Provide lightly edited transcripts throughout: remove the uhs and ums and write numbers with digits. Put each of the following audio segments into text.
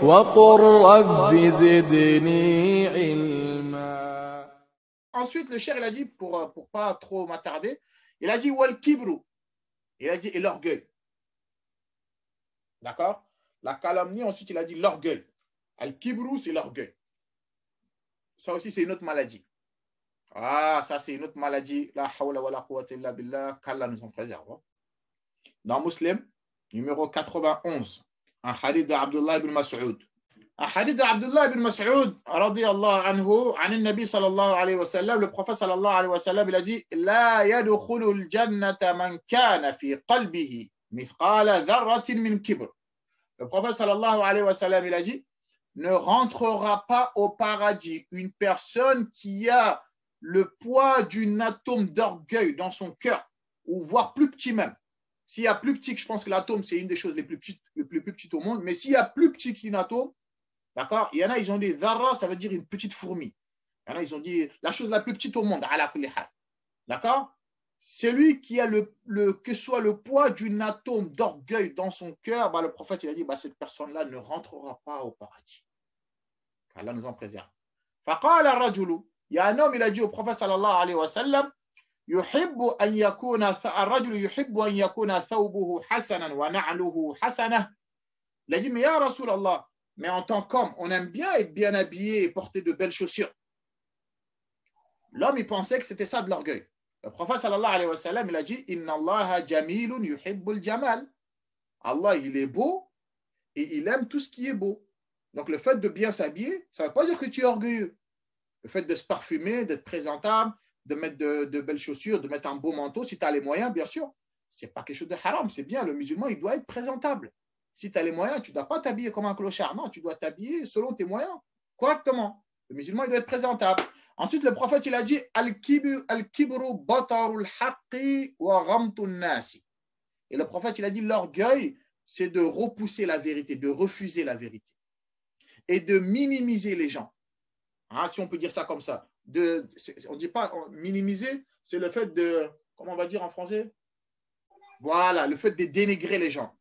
وقل رب زدني علما. Ensuite, le cher, il a dit, pour pas trop m'attarder, il a dit wal kibru. Il a dit et l'orgueil. D'accord? La calomnie, ensuite, il a dit l'orgueil. Al kibru, c'est l'orgueil. Ça aussi, c'est une autre maladie. Ah, ça, c'est une autre maladie. La hawla wa la quwwata illa billah. Qu'Allah nous en préserve. Dans Muslim, numéro 91, un hadith d'Abdullah ibn Mas'ud. Un hadith d'Abdullah ibn Mas'ud, radiyallahu anhu, عن النبي صلى الله عليه وسلم, le prophète صلى الله عليه وسلم, il a dit لا يدخل الجنة من كان في قلبه مثقال ذرة من كبر. Le prophète صلى الله عليه وسلم, il a dit ne rentrera pas au paradis une personne qui a le poids d'un atome d'orgueil dans son cœur, ou voire plus petit même. S'il y a plus petit, je pense que l'atome, c'est une des choses les plus petites au monde, mais s'il y a plus petit qu'un atome, d'accord, il y en a, ils ont dit dharra, ça veut dire une petite fourmi. Il y en a, ils ont dit la chose la plus petite au monde, ala kulli hal. D'accord? Celui qui a que soit le poids d'un atome d'orgueil dans son cœur, bah, le prophète, il a dit, bah, cette personne-là ne rentrera pas au paradis. Allah nous en préserve. Faqala ar-rajulu, il y a un homme, il a dit au prophète sallallahu alayhi wa sallam, يحب أن يكون الرجل يحب أن يكون ثوبه حسنا ونعله حسنة. Il a dit, mais ya Rasulallah, mais en tant qu'homme, on aime bien être bien habillé et porter de belles chaussures. L'homme, il pensait que c'était ça de l'orgueil. Le prophète sallallahu alayhi wa sallam, il a dit, Inna Allah jamilun yuhibbul jamal. Allah, il est beau et il aime tout ce qui est beau. Donc le fait de bien s'habiller, ça ne veut pas dire que tu es orgueilleux. Le fait de se parfumer, d'être présentable, de mettre de belles chaussures, de mettre un beau manteau, si tu as les moyens, bien sûr, ce n'est pas quelque chose de haram, c'est bien. Le musulman, il doit être présentable. Si tu as les moyens, tu ne dois pas t'habiller comme un clochard. Non, tu dois t'habiller selon tes moyens, correctement. Le musulman, il doit être présentable. Ensuite, le prophète, il a dit Al-kibru batarul haqqi wa ghamtun nasi. Et le prophète, il a dit l'orgueil, c'est de repousser la vérité, de refuser la vérité et de minimiser les gens. Hein, si on peut dire ça comme ça. On ne dit pas minimiser, c'est le fait de, comment on va dire en français? Voilà, le fait de dénigrer les gens.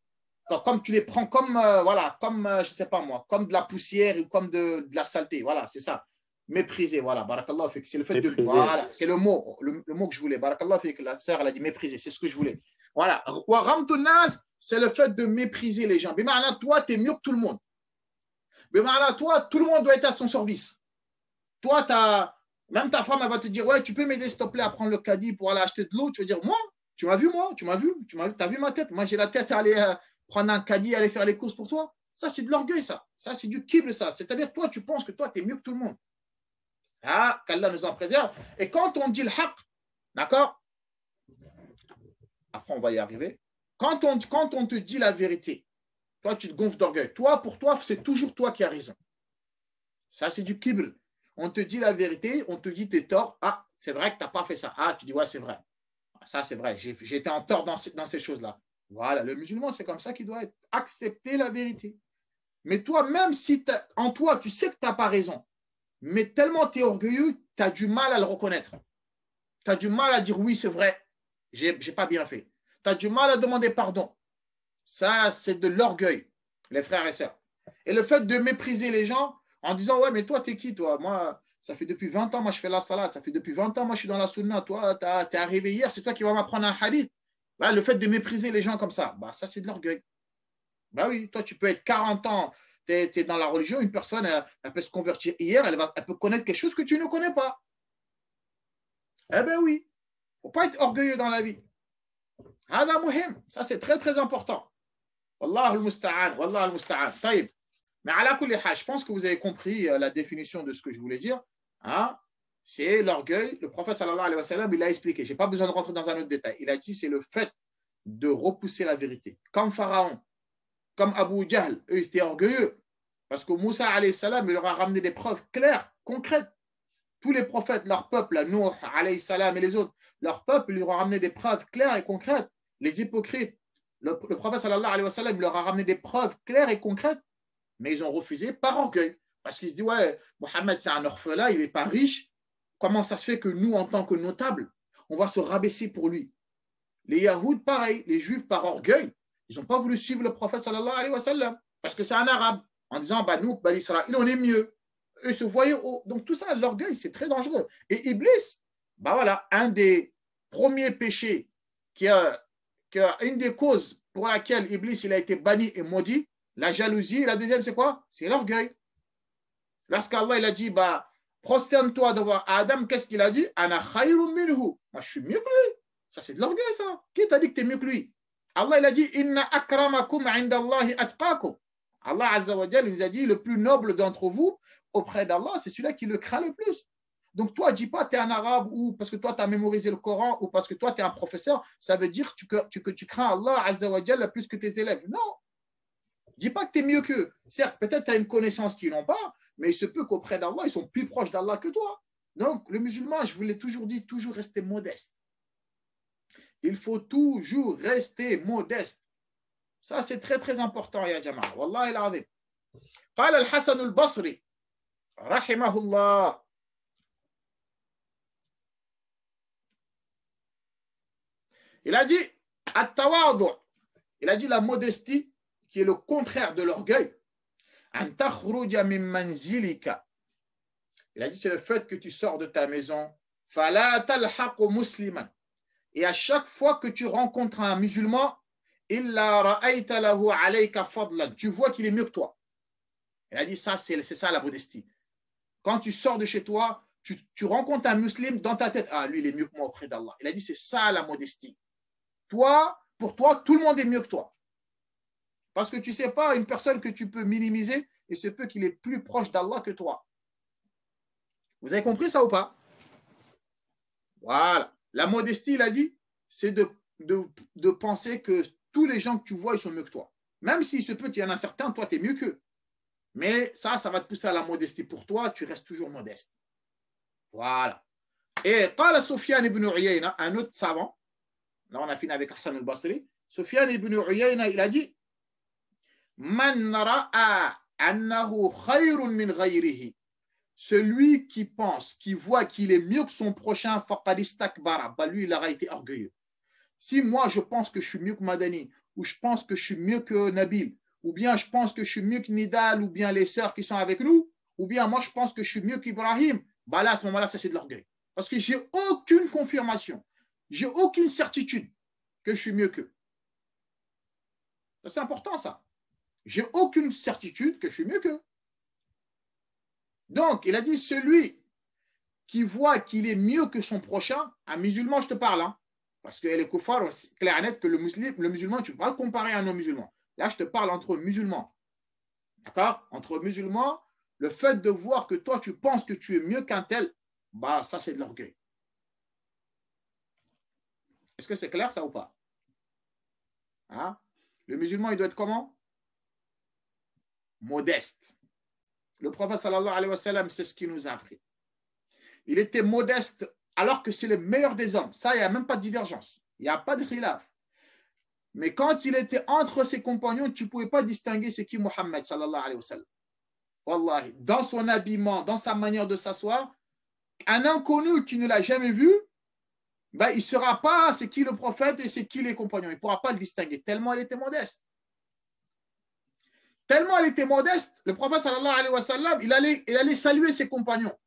Comme tu les prends comme, voilà, comme, je ne sais pas moi, comme de la poussière ou comme de la saleté. Voilà, c'est ça. Mépriser, voilà, barakallah fik. C'est le fait mépriser. Voilà, c'est le mot que je voulais. Barakallah fik, la sœur, elle a dit mépriser, c'est ce que je voulais. Voilà. Wa ghamtun nas, c'est le fait de mépriser les gens. Bima'ana, toi, tu es mieux que tout le monde. Bima'ana, toi, tout le monde doit être à son service. Toi, même ta femme, elle va te dire, ouais, tu peux m'aider, s'il te plaît, à prendre le caddie pour aller acheter de l'eau. Tu vas dire, moi, tu m'as vu, t'as vu ma tête. Moi, j'ai la tête à aller prendre un caddie, aller faire les courses pour toi. Ça, c'est de l'orgueil, ça. Ça, c'est du kibble, ça. C'est-à-dire, toi, tu penses que toi, tu es mieux que tout le monde. Ah, qu'Allah nous en préserve. Et quand on dit le haqq, d'accord? Après, on va y arriver. Quand on te dit la vérité, toi, tu te gonfles d'orgueil. Toi, pour toi, c'est toujours toi qui as raison. Ça, c'est du kibble. On te dit la vérité, on te dit tes torts. Ah, c'est vrai que tu n'as pas fait ça. Ah, tu dis, ouais, c'est vrai. Ça, c'est vrai. J'ai été en tort dans ces choses-là. Voilà, le musulman, c'est comme ça qu'il doit être. Accepter la vérité. Mais toi, même si en toi, tu sais que tu n'as pas raison, mais tellement tu es orgueilleux, tu as du mal à le reconnaître. Tu as du mal à dire, oui, c'est vrai, j'ai pas bien fait. Tu as du mal à demander pardon. Ça, c'est de l'orgueil, les frères et sœurs. Et le fait de mépriser les gens, en disant, ouais, mais toi, t'es qui, toi? Moi, ça fait depuis 20 ans, moi, je fais la salade. Ça fait depuis 20 ans, moi, je suis dans la sunna. Toi, t'es arrivé hier, c'est toi qui vas m'apprendre un hadith. Bah, le fait de mépriser les gens comme ça, bah, ça, c'est de l'orgueil. Bah oui, toi, tu peux être 40 ans, tu es dans la religion, une personne, elle peut se convertir hier, elle peut connaître quelque chose que tu ne connais pas. Eh bien oui, il ne faut pas être orgueilleux dans la vie. Hada muhim, ça, c'est très, très important. Wallah al-musta'an, wallah al-musta'an. Taïb. Mais à la kulli hal, je pense que vous avez compris la définition de ce que je voulais dire. Hein? C'est l'orgueil. Le prophète sallallahu alayhi wa sallam, il a expliqué. Je n'ai pas besoin de rentrer dans un autre détail. Il a dit c'est le fait de repousser la vérité. Comme Pharaon, comme Abu Jahl, eux, ils étaient orgueilleux. Parce que Moussa alayhi salam, il leur a ramené des preuves claires, concrètes. Tous les prophètes, leur peuple, Nuh alayhi salam et les autres, leur peuple, ils leur ont ramené des preuves claires et concrètes. Les hypocrites, le prophète sallallahu alayhi wa sallam, il leur a ramené des preuves claires et concrètes. Mais ils ont refusé par orgueil. Parce qu'ils se disent, ouais, Mohammed, c'est un orphelin, il n'est pas riche. Comment ça se fait que nous, en tant que notables, on va se rabaisser pour lui? Les Yahoud, pareil, les Juifs, par orgueil, ils n'ont pas voulu suivre le prophète sallallahu alayhi wa sallam, parce que c'est un arabe. en disant, bah, nous, Bani Israël, on est mieux. Eux se voyaient haut. Donc tout ça, l'orgueil, c'est très dangereux. Et Iblis, bah voilà, un des premiers péchés une des causes pour laquelle Iblis il a été banni et maudit, la jalousie. Et la deuxième, c'est quoi? C'est l'orgueil. Lorsqu'Allah il a dit, bah, prosterne-toi devant Adam, qu'est-ce qu'il a dit? Ana khayrun minhu. Moi, je suis mieux que lui. Ça, c'est de l'orgueil, ça. Qui t'a dit que tu es mieux que lui? Allah il a dit, Inna akramakum indallahi atqakum. Allah Azza wa Jal, il a dit, le plus noble d'entre vous auprès d'Allah, c'est celui-là qui le craint le plus. Donc, toi, dis pas tu es un arabe ou parce que toi, tu as mémorisé le Coran ou parce que toi, tu es un professeur, ça veut dire que tu crains Allah Azza wa Jal plus que tes élèves. Non. Dis pas que tu es mieux qu'eux. Certes, peut-être tu as une connaissance qu'ils n'ont pas, mais il se peut qu'auprès d'Allah, ils sont plus proches d'Allah que toi. Donc, le musulman, je vous l'ai toujours dit, toujours rester modeste. Il faut toujours rester modeste. Ça, c'est très, très important, ya Jama'a. Wallahi al-azim. قال الحسن البصري رحمه الله il a dit التواضع, il a dit la modestie qui est le contraire de l'orgueil. أن تخرج من منزلك, il a dit c'est le fait que tu sors de ta maison. فلا تلحق مسلما, et à chaque fois que tu rencontres un musulman, إلا رأيت له عليك فضلا, tu vois qu'il est mieux que toi. Il a dit ça, c'est ça la modestie. Quand tu sors de chez toi, tu rencontres un musulman dans ta tête, ah lui il est mieux que moi auprès d'Allah. Il a dit c'est ça la modestie. Toi, pour toi, tout le monde est mieux que toi. Parce que tu ne sais pas, une personne que tu peux minimiser, il se peut qu'il est plus proche d'Allah que toi. Vous avez compris ça ou pas? Voilà. La modestie, il a dit, c'est de penser que tous les gens que tu vois, ils sont mieux que toi. Même s'il se peut qu'il y en a certains, toi, tu es mieux qu'eux. Mais ça va te pousser à la modestie. Pour toi, tu restes toujours modeste. Voilà. Et قال سفيان ibn Uyayna, un autre savant, là on a fini avec Hassan al-Basri, Sufyan ibn Uyayna, il a dit Man ra'a annahu khayrun min ghayrihi, celui qui pense, qui voit qu'il est mieux que son prochain, faqad istakbara, bah lui il aura été orgueilleux. Si moi je pense que je suis mieux que Madani, ou je pense que je suis mieux que Nabil, ou bien je pense que je suis mieux que Nidal, ou bien les sœurs qui sont avec nous, ou bien moi je pense que je suis mieux qu'Ibrahim, bah là à ce moment-là ça c'est de l'orgueil. Parce que j'ai aucune confirmation, j'ai aucune certitude que je suis mieux qu'eux. C'est important ça. J'ai aucune certitude que je suis mieux qu'eux. Donc, il a dit, celui qui voit qu'il est mieux que son prochain, un musulman, je te parle, hein, parce que les koufars, c'est clair et net que le musulman, tu ne peux pas le comparer à un non-musulman. Là, je te parle entre musulmans. D'accord? Entre musulmans, le fait de voir que toi, tu penses que tu es mieux qu'un tel, bah, ça, c'est de l'orgueil. Est-ce que c'est clair, ça ou pas? Hein? Le musulman, il doit être comment? Modeste. Le prophète sallallahu alayhi wa sallam, c'est ce qu'il nous a appris. Il était modeste alors que c'est le meilleur des hommes. Ça, il n'y a même pas de divergence. Il n'y a pas de khilaf. Mais quand il était entre ses compagnons, tu ne pouvais pas distinguer c'est qui Mohammed sallallahu alayhi wa sallam. Wallahi, dans son habillement, dans sa manière de s'asseoir, un inconnu qui ne l'a jamais vu, ben, il ne saura pas c'est qui le prophète et c'est qui les compagnons. Il ne pourra pas le distinguer, tellement il était modeste. Tellement il était modeste, le prophète sallallahu alayhi wa sallam, il allait saluer ses compagnons.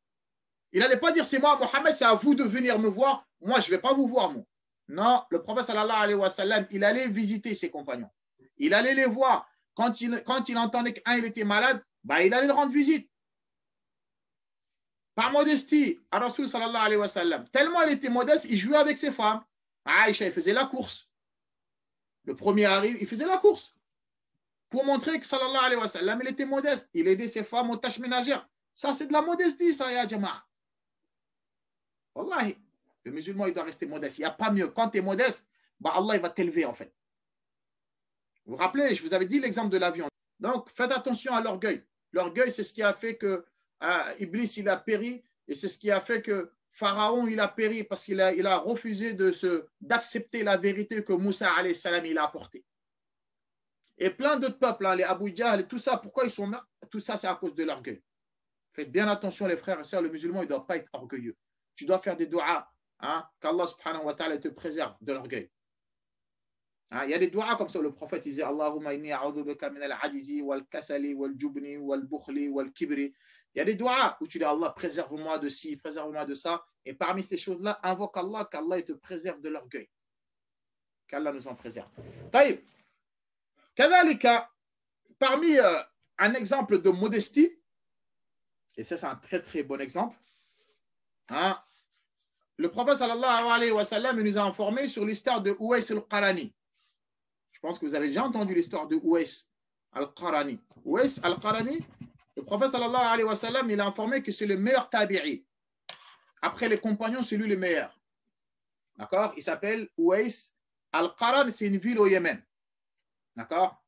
Il n'allait pas dire c'est moi, Mohammed, c'est à vous de venir me voir. Moi, je ne vais pas vous voir, moi. Non, le prophète sallallahu alayhi wa sallam, il allait visiter ses compagnons. Il allait les voir. Quand il entendait qu'un il était malade, bah, il allait le rendre visite. Par modestie, à Rasul sallallahu alayhi wa sallam, tellement il était modeste, il jouait avec ses femmes. Aïcha, il faisait la course. Le premier arrive, il faisait la course. Pour montrer que sallallahu alayhi wa sallam, il était modeste. Il aidait ses femmes aux tâches ménagères. Ça, c'est de la modestie, ça, ya jama'a. Wallahi, le musulman, il doit rester modeste. Il n'y a pas mieux. Quand tu es modeste, bah Allah, il va t'élever, en fait. Vous vous rappelez, je vous avais dit l'exemple de l'avion. Donc, faites attention à l'orgueil. L'orgueil, c'est ce qui a fait que Iblis, il a péri. Et c'est ce qui a fait que Pharaon, il a péri parce qu'il a refusé d'accepter la vérité que Moussa, alayhi salam, il a apportée. Et plein d'autres peuples, hein, les Abu Jahl, tout ça, pourquoi ils sont morts? Tout ça, c'est à cause de l'orgueil. Faites bien attention, les frères et sœurs, le musulman, il ne doit pas être orgueilleux. Tu dois faire des doigts, hein, qu'Allah subhanahu wa ta'ala te préserve de l'orgueil. Hein, il y a des doigts comme ça. Le prophète disait Allahumma inni a'udhu bika min al-'ajzi wal-kasali wal-jubni wal-bukhli wal-kibri. Il y a des doigts où tu dis Allah, préserve-moi de ci, préserve-moi de ça. Et parmi ces choses-là, invoque Allah, qu'Allah te préserve de l'orgueil. Qu'Allah nous en préserve. Taïb. Kadhalika, parmi un exemple de modestie, et ça c'est un très très bon exemple, hein, le prophète sallallahu alayhi wa sallam nous a informé sur l'histoire de Uwais al-Qarani. Je pense que vous avez déjà entendu l'histoire de Uwais al-Qarani. Uwais al-Qarani, le prophète sallallahu alayhi wa sallam, il a informé que c'est le meilleur tabi'i. Après les compagnons, c'est lui le meilleur. D'accord? Il s'appelle Uwais al-Qaran, c'est une ville au Yémen. D'accord?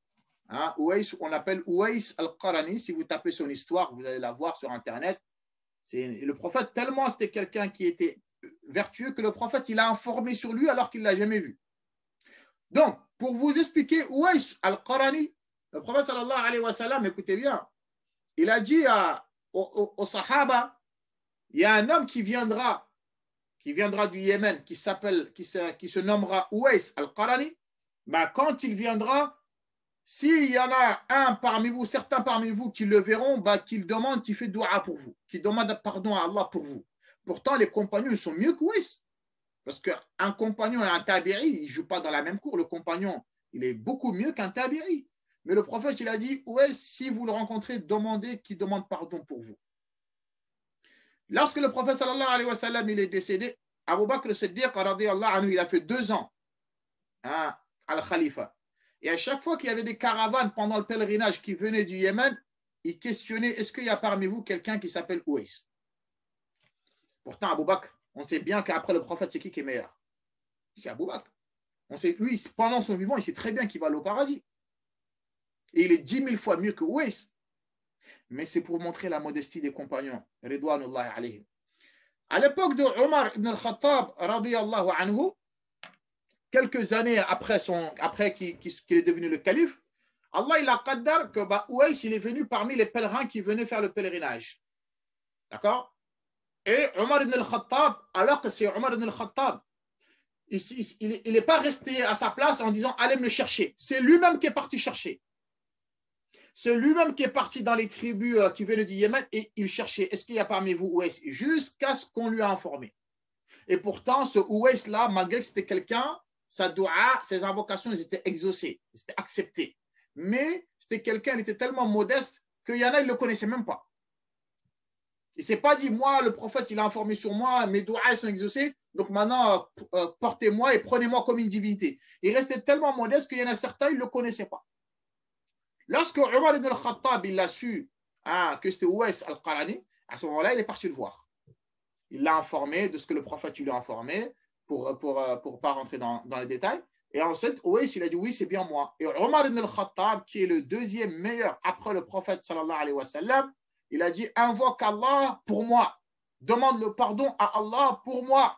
Hein? Uwais, on l'appelle Uwais al-Qarani. Si vous tapez son histoire, vous allez la voir sur Internet. Le prophète, tellement c'était quelqu'un qui était vertueux que le prophète, il a informé sur lui alors qu'il ne l'a jamais vu. Donc, pour vous expliquer Uwais al-Qarani, le prophète sallallahu alayhi wa sallam, écoutez bien, il a dit aux Sahaba, il y a un homme qui viendra du Yémen, qui se nommera Uwais al-Qarani. Ben, quand il viendra, s'il y en a un parmi vous, certains parmi vous qui le verront, ben, qu'il demande, qu'il fait dua pour vous, qu'il demande pardon à Allah pour vous. Pourtant, les compagnons, ils sont mieux qu'Uwais. Parce qu'un compagnon et un tabi'i, ils ne jouent pas dans la même cour. Le compagnon, il est beaucoup mieux qu'un tabi'i. Mais le prophète, il a dit, Uwais, si vous le rencontrez, demandez qu'il demande pardon pour vous. Lorsque le prophète sallallahu alayhi wa sallam, il est décédé, Abu Bakr Siddiq, radiyallahu anhu, il a fait 2 ans hein, à l'Khalifa. Et à chaque fois qu'il y avait des caravanes pendant le pèlerinage qui venaient du Yémen, il questionnait, est-ce qu'il y a parmi vous quelqu'un qui s'appelle Uwais? Pourtant, Abu Bakr, on sait bien qu'après le prophète, c'est qui est meilleur? C'est Abu Bakr. On sait, lui, pendant son vivant, il sait très bien qu'il va aller au paradis. Et il est 10 000 fois mieux que Uwais. Mais c'est pour montrer la modestie des compagnons. Ridwanullahi alayhim. À l'époque de Omar ibn al-Khattab, radiyallahu anhu, quelques années après qu'il est devenu le calife, Allah il a qaddar que Uwais il est venu parmi les pèlerins qui venaient faire le pèlerinage. D'accord? Et Omar ibn al-Khattab, alors que c'est Omar ibn al-Khattab, il n'est pas resté à sa place en disant allez me le chercher. C'est lui-même qui est parti chercher. C'est lui-même qui est parti dans les tribus qui venaient du Yémen et il cherchait est-ce qu'il y a parmi vous Uwais jusqu'à ce qu'on lui a informé. Et pourtant, ce Uwais-là, malgré que c'était quelqu'un, sa doua, ses invocations, ils étaient exaucées, ils étaient acceptées. Mais c'était quelqu'un, il était tellement modeste qu'il y en a, ils ne le connaissaient même pas. Il ne s'est pas dit, moi, le prophète, il a informé sur moi, mes douas sont exaucés, donc maintenant, portez-moi et prenez-moi comme une divinité. Il restait tellement modeste qu'il y en a certains, ils ne le connaissaient pas. Lorsque Omar ibn al-Khattab, il a su que c'était Uwais al-Qarani, à ce moment-là, il est parti le voir. Il l'a informé de ce que le prophète lui a informé, pour ne pas rentrer dans les détails. Et ensuite, Uwais, il a dit, oui, c'est bien moi. Et Omar ibn al-Khattab, qui est le deuxième meilleur après le prophète, sallallahu alayhi wa sallam, il a dit, invoque Allah pour moi. Demande le pardon à Allah pour moi.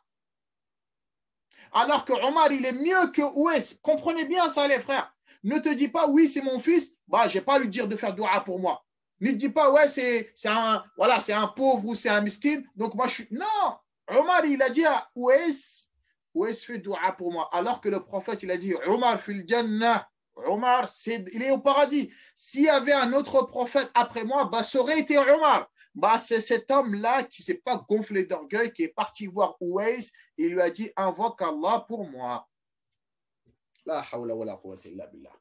Alors que Omar, il est mieux que Uwais. Comprenez bien ça, les frères. Ne te dis pas, oui, c'est mon fils, je ne vais pas lui dire de faire dua pour moi. Ne te dis pas, ouais, c'est un pauvre ou c'est un miskin, donc moi je suis. Non, Omar, il a dit à Uwais fait dua pour moi. Alors que le prophète, il a dit, Omar fil jannah, Omar, il est au paradis. S'il y avait un autre prophète après moi, ça aurait été Omar. C'est cet homme-là qui ne s'est pas gonflé d'orgueil, qui est parti voir Uwais et il lui a dit, invoque Allah pour moi. La hawla wa la quwwata illa billah.